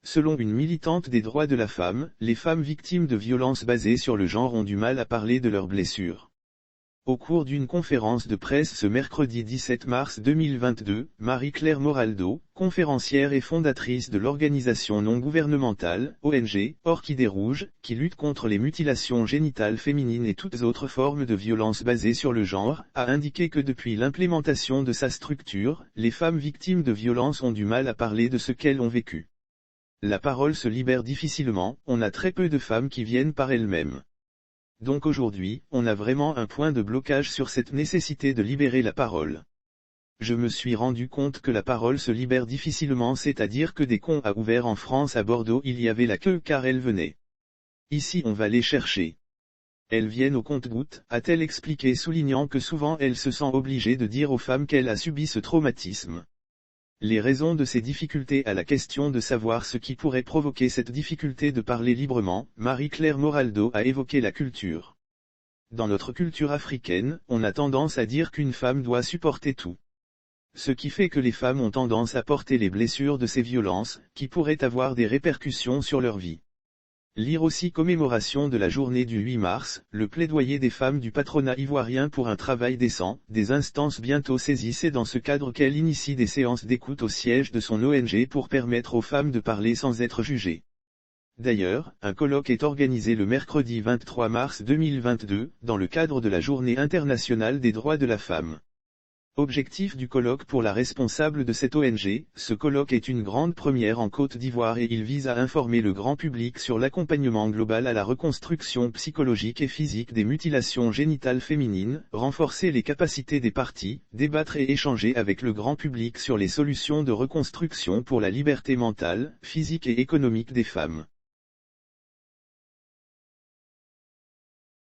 Selon une militante des droits de la femme, les femmes victimes de violences basées sur le genre ont du mal à parler de leurs blessures. Au cours d'une conférence de presse ce mercredi 17 mars 2022, Marie-Claire Moraldo, conférencière et fondatrice de l'organisation non gouvernementale, ONG, Orchidée Rouge, qui lutte contre les mutilations génitales féminines et toutes autres formes de violences basées sur le genre, a indiqué que depuis l'implémentation de sa structure, les femmes victimes de violences ont du mal à parler de ce qu'elles ont vécu. La parole se libère difficilement, on a très peu de femmes qui viennent par elles-mêmes. Donc aujourd'hui, on a vraiment un point de blocage sur cette nécessité de libérer la parole. Je me suis rendu compte que la parole se libère difficilement, c'est-à-dire que dès qu'on a ouvert en France à Bordeaux il y avait la queue car elles venaient. Ici on va les chercher. Elles viennent au compte-gouttes, a-t-elle expliqué, soulignant que souvent elle se sent obligée de dire aux femmes qu'elle a subi ce traumatisme. Les raisons de ces difficultés à la question de savoir ce qui pourrait provoquer cette difficulté de parler librement, Marie-Claire Moraldo a évoqué la culture. Dans notre culture africaine, on a tendance à dire qu'une femme doit supporter tout. Ce qui fait que les femmes ont tendance à porter les blessures de ces violences, qui pourraient avoir des répercussions sur leur vie. Lire aussi commémoration de la journée du 8 mars, le plaidoyer des femmes du patronat ivoirien pour un travail décent, des instances bientôt saisies. C'est dans ce cadre qu'elle initie des séances d'écoute au siège de son ONG pour permettre aux femmes de parler sans être jugées. D'ailleurs, un colloque est organisé le mercredi 23 mars 2022, dans le cadre de la Journée internationale des droits de la femme. Objectif du colloque pour la responsable de cette ONG, ce colloque est une grande première en Côte d'Ivoire et il vise à informer le grand public sur l'accompagnement global à la reconstruction psychologique et physique des mutilations génitales féminines, renforcer les capacités des parties, débattre et échanger avec le grand public sur les solutions de reconstruction pour la liberté mentale, physique et économique des femmes.